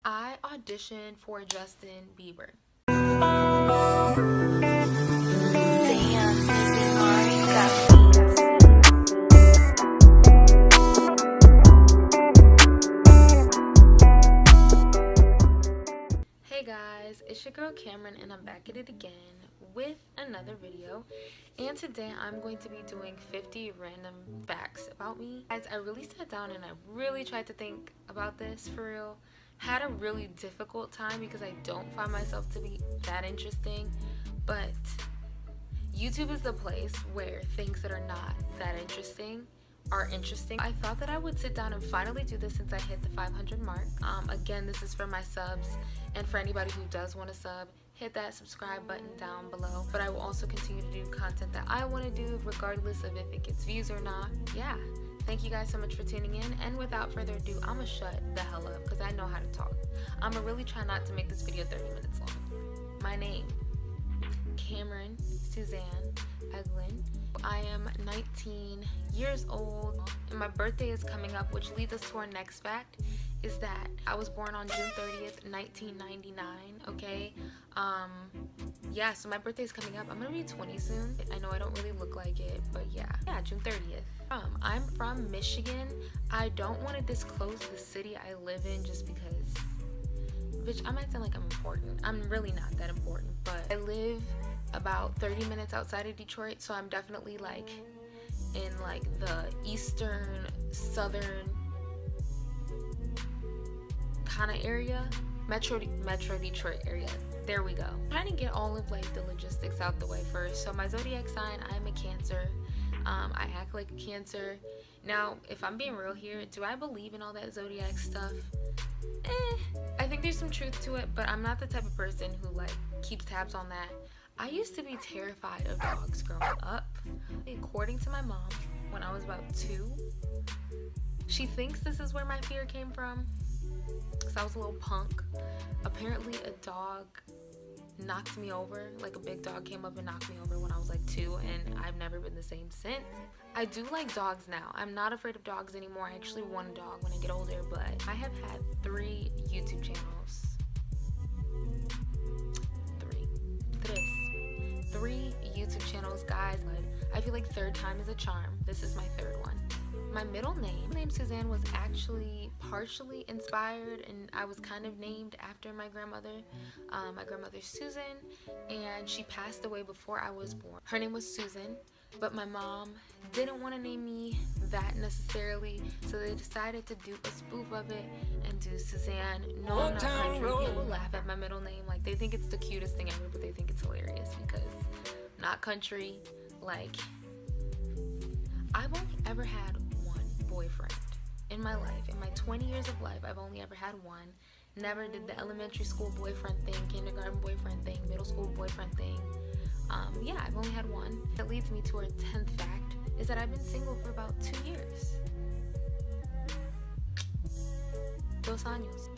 I auditioned for Justin Bieber. Hey guys, it's your girl Camryn and I'm back at it again with another video. And today I'm going to be doing 50 random facts about me. Guys, I really sat down and I really tried to think about this for real. Had a really difficult time because I don't find myself to be that interesting, but YouTube is the place where things that are not that interesting are interesting. I thought that I would sit down and finally do this since I hit the 500 mark. Again, this is for my subs, and for anybody who does want to sub, hit that subscribe button down below. But I will also continue to do content that I want to do regardless of if it gets views or not. Yeah, thank you guys so much for tuning in, and without further ado, I'ma shut the hell up because I know how to talk. I'ma really try not to make this video 30 minutes long. My name, Camryn Suzanne Eglin. I am 19 years old and my birthday is coming up, which leads us to our next fact, is that I was born on June 30th, 1999, okay? Yeah, so my birthday is coming up. I'm gonna be 20 soon. I know I don't really look like it, but yeah, June 30th. I'm from Michigan. I don't want to disclose the city I live in just because, bitch, I'm acting like I'm important. I'm really not that important, but I live about 30 minutes outside of Detroit, so I'm definitely like in like the eastern, southern kind of area, Metro Detroit area. There we go. I'm trying to get all of like the logistics out the way first. So my zodiac sign, I'm a Cancer. I act like a Cancer. Now, if I'm being real here, do I believe in all that zodiac stuff? I think there's some truth to it, but I'm not the type of person who like keeps tabs on that. I used to be terrified of dogs growing up. According to my mom, when I was about 2, she thinks this is where my fear came from, because I was a little punk. Apparently a dog knocked me over, like a big dog came up and knocked me over when I was like 2, and I've never been the same since. I do like dogs now. I'm not afraid of dogs anymore. I actually want a dog when I get older, but I have had 3 YouTube channels. 3 YouTube channels, guys. I feel like 3rd time is a charm. This is my 3rd one. My middle name Suzanne, was actually partially inspired, and I was kind of named after my grandmother. My grandmother's Susan, and she passed away before I was born. Her name was Susan, but my mom didn't want to name me that necessarily, so they decided to do a spoof of it and do Suzanne. No, I'm not country. People laugh at my middle name, like they think it's the cutest thing ever, but they think it's hilarious because I'm not country. Like, I've only ever had one boyfriend in my life. In my 20 years of life, I've only ever had one. Never did the elementary school boyfriend thing, kindergarten boyfriend thing, middle school boyfriend thing. Yeah, I've only had one. That leads me to our 10th fact, is that I've been single for about 2 years. 2 años.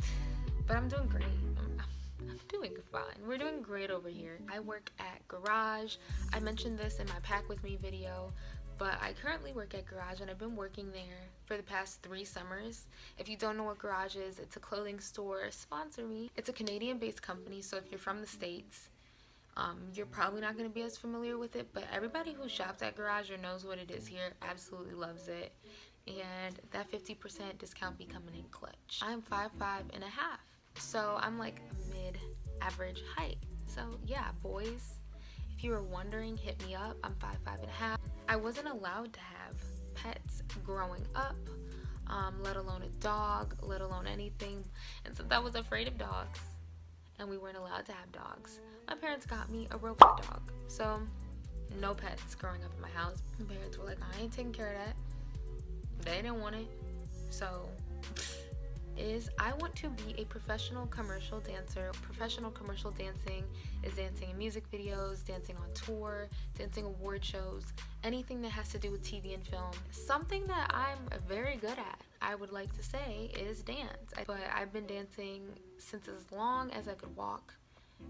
But I'm doing great. I'm doing fine. We're doing great over here. I work at Garage. I mentioned this in my Pack With Me video, but I currently work at Garage and I've been working there for the past 3 summers. If you don't know what Garage is, it's a clothing store. Sponsor me. It's a Canadian-based company, so if you're from the States, you're probably not going to be as familiar with it, but everybody who shops at Garage or knows what it is here absolutely loves it, and that 50% discount be coming in clutch. I'm 5'5" and a half, so I'm like a mid-average height. So yeah, boys, if you were wondering, hit me up. I'm 5'5" and a half. I wasn't allowed to have pets growing up, let alone a dog, let alone anything, and since I was afraid of dogs and we weren't allowed to have dogs, my parents got me a robot dog. So no pets growing up in my house. My parents were like, I ain't taking care of that. They didn't want it. So I want to be a professional commercial dancer. Professional commercial dancing is dancing in music videos, dancing on tour, dancing award shows, anything that has to do with TV and film. Something that I'm very good at, I would like to say, is dance. But I've been dancing since as long as I could walk,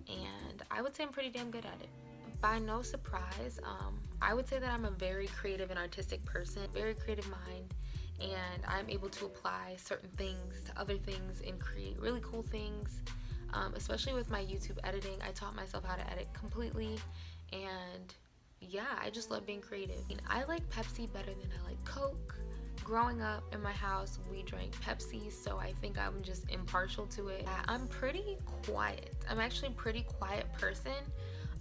and I would say I'm pretty damn good at it. By no surprise, I would say that I'm a very creative and artistic person, very creative mind, and I'm able to apply certain things to other things and create really cool things. Especially with my YouTube editing, I taught myself how to edit completely, and yeah, I just love being creative. I mean, I like Pepsi better than I like Coke. Growing up in my house, we drank Pepsi, so I think I'm just impartial to it. I'm pretty quiet. I'm actually a pretty quiet person.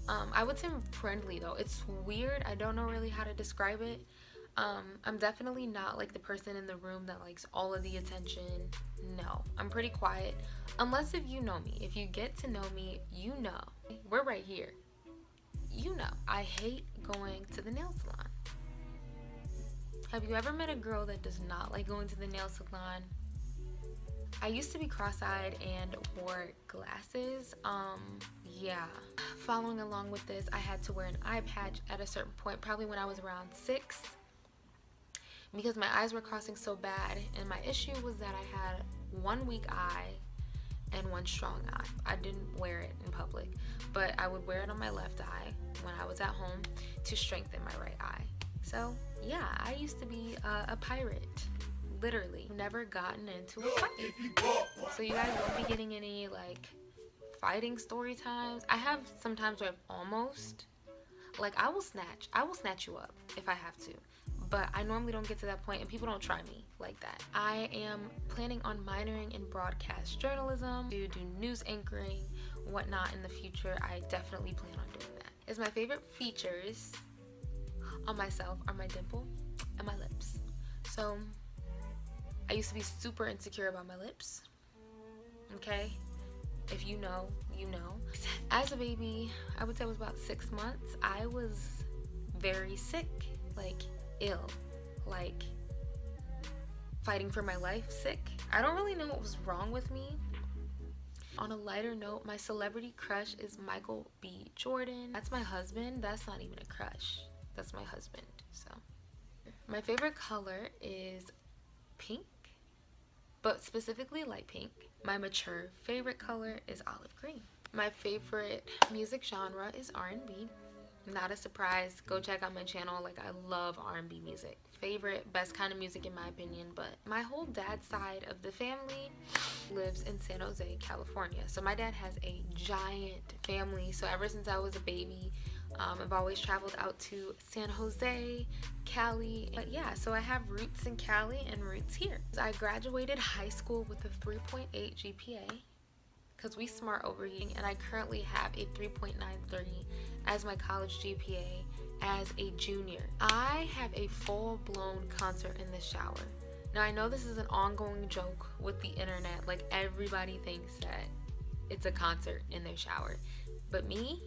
I would say I'm friendly though. It's weird. I don't know really how to describe it. I'm definitely not like the person in the room that likes all of the attention. No, I'm pretty quiet. Unless if you know me. If you get to know me, you know. We're right here. You know, I hate going to the nail salon. Have you ever met a girl that does not like going to the nail salon? I used to be cross-eyed and wore glasses. Yeah. Following along with this, I had to wear an eye patch at a certain point, probably when I was around 6. Because my eyes were crossing so bad, and my issue was that I had one weak eye and one strong eye. I didn't wear it in public, but I would wear it on my left eye when I was at home to strengthen my right eye. So yeah, I used to be a pirate, literally. Never gotten into a fight. So you guys won't be getting any like fighting story times. I have some times where I've almost, like I will snatch you up if I have to. But I normally don't get to that point, and people don't try me like that. I am planning on minoring in broadcast journalism, to do news anchoring, whatnot in the future. I definitely plan on doing that. As my favorite features on myself are my dimple and my lips. So I used to be super insecure about my lips. Okay? If you know, you know. As a baby, I would say I was about 6 months, I was very sick, like ill, like fighting for my life sick. I don't really know what was wrong with me. On a lighter note, my celebrity crush is Michael B. Jordan. That's my husband. That's not even a crush. That's my husband. So my favorite color is pink, but specifically light pink. My mature favorite color is olive green. My favorite music genre is R&B. Not a surprise, go check out my channel. Like, I love R&B music. Favorite, best kind of music in my opinion. But my whole dad's side of the family lives in San Jose, California. So my dad has a giant family. So ever since I was a baby, I've always traveled out to San Jose, Cali. But yeah, so I have roots in Cali and roots here. I graduated high school with a 3.8 GPA because we smart over here, and I currently have a 3.93 as my college GPA as a junior. I have a full-blown concert in the shower. Now I know this is an ongoing joke with the internet, like everybody thinks that it's a concert in their shower, but me,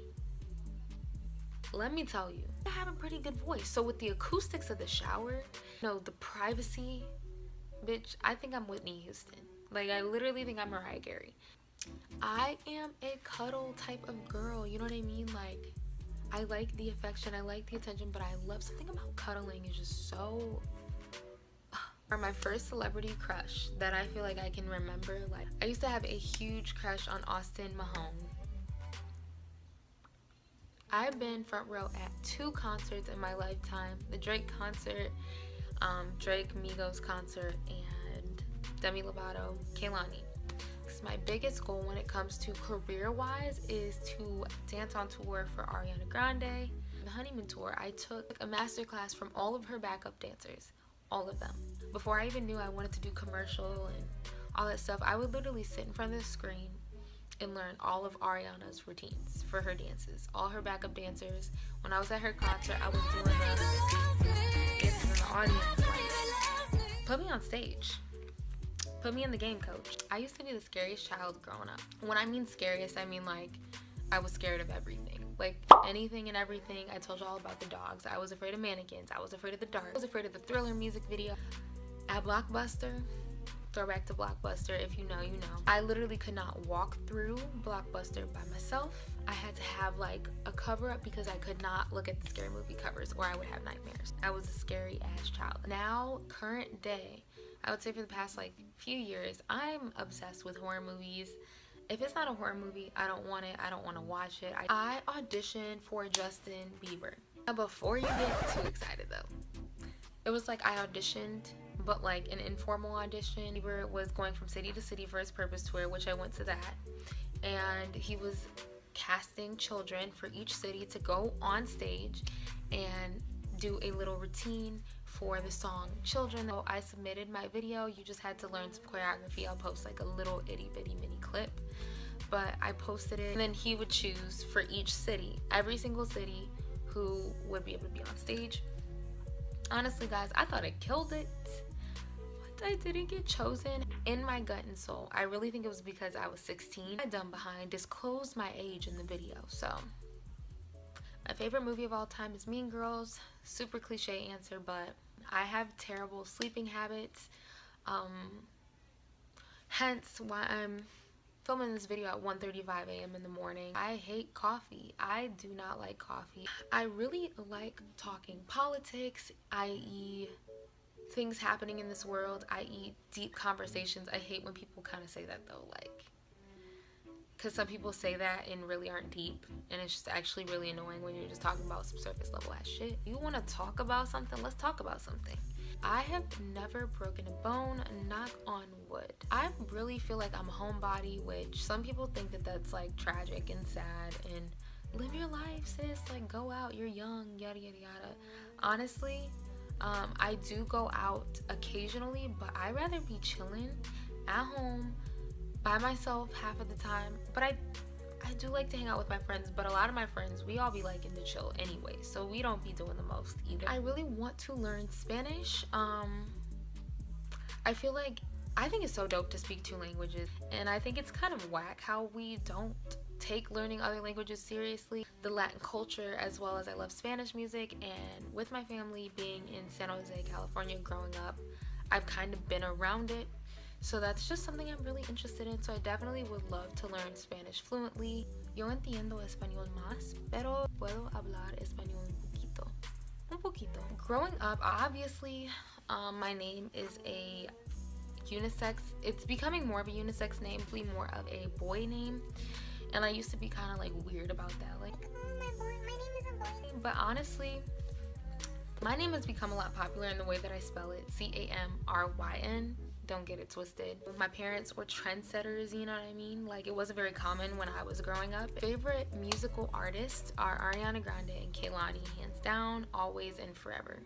let me tell you, I have a pretty good voice. So with the acoustics of the shower, no, the privacy, bitch, I think I'm Whitney Houston. Like, I literally think I'm Mariah Carey. I am a cuddle type of girl, you know what I mean? Like, I like the affection, I like the attention, but I love something about cuddling is just so... Or my first celebrity crush that I feel like I can remember, like, I used to have a huge crush on Austin Mahone. I've been front row at 2 concerts in my lifetime. The Drake concert, Drake Migos concert, and Demi Lovato, Kehlani. My biggest goal when it comes to career-wise is to dance on tour for Ariana Grande. The honeymoon tour, I took a masterclass from all of her backup dancers, all of them. Before I even knew I wanted to do commercial and all that stuff, I would literally sit in front of the screen and learn all of Ariana's routines for her dances, all her backup dancers. When I was at her concert, I was doing the dances in the audience. Like, put me on stage. Put me in the game, coach. I used to be the scariest child growing up. When I mean scariest, I mean like I was scared of everything. Like anything and everything. I told you all about the dogs. I was afraid of mannequins. I was afraid of the dark. I was afraid of the Thriller music video. At Blockbuster, throwback to Blockbuster, if you know, you know. I literally could not walk through Blockbuster by myself. I had to have like a cover up because I could not look at the scary movie covers or I would have nightmares. I was a scary ass child. Now, current day, I would say for the past like few years, I'm obsessed with horror movies. If it's not a horror movie, I don't want it. I don't want to watch it. I auditioned for Justin Bieber. Now, before you get too excited though, it was like I auditioned but like an informal audition. He was going from city to city for his Purpose tour, which I went to that, and he was casting children for each city to go on stage and do a little routine for the song Children. So I submitted my video. You just had to learn some choreography. I'll post like a little itty bitty mini clip, but I posted it, and then he would choose for each city, every single city, who would be able to be on stage. Honestly guys, I thought I killed it, but I didn't get chosen. In my gut and soul, I really think it was because I was 16. I dumb behind disclosed my age in the video. So my favorite movie of all time is Mean Girls. Super cliche answer, but I have terrible sleeping habits, hence why I'm filming this video at 1:35 a.m. in the morning. I hate coffee. I do not like coffee. I really like talking politics, i.e. things happening in this world, i.e. deep conversations. I hate when people kind of say that though, like, because some people say that and really aren't deep, and it's just actually really annoying when you're just talking about some surface level ass shit. You want to talk about something? Let's talk about something. I have never broken a bone, knock on wood. I really feel like I'm a homebody, which some people think that that's like tragic and sad, and live your life, sis, like go out, you're young, yada yada yada. Honestly, I do go out occasionally, but I'd rather be chilling at home by myself half of the time. But I do like to hang out with my friends, but a lot of my friends, we all be liking to chill anyway, so we don't be doing the most either. I really want to learn Spanish. I feel like, I think it's so dope to speak 2 languages, and I think it's kind of whack how we don't take learning other languages seriously. The Latin culture, as well as I love Spanish music, and with my family being in San Jose, California growing up, I've kind of been around it. So that's just something I'm really interested in, so I definitely would love to learn Spanish fluently. Yo entiendo español más, pero puedo hablar español un poquito. Un poquito. Growing up, obviously, my name is a unisex. It's becoming more of a unisex name, more of a boy name. And I used to be kind of like weird about that. Like, my name is a boy. But honestly, my name has become a lot popular in the way that I spell it. Camryn. Don't get it twisted. My parents were trendsetters, you know what I mean? Like, it wasn't very common when I was growing up. Favorite musical artists are Ariana Grande and Kehlani, hands down, always and forever.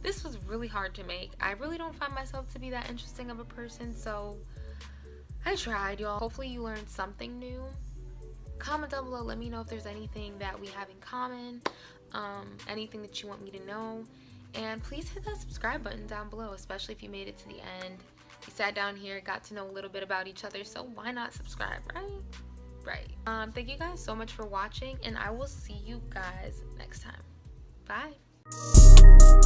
This was really hard to make. I really don't find myself to be that interesting of a person, so I tried, y'all. Hopefully you learned something new. Comment down below, let me know if there's anything that we have in common, anything that you want me to know. And please hit that subscribe button down below, especially if you made it to the end. You sat down here, got to know a little bit about each other, so why not subscribe, right? Thank you guys so much for watching, and I will see you guys next time. Bye.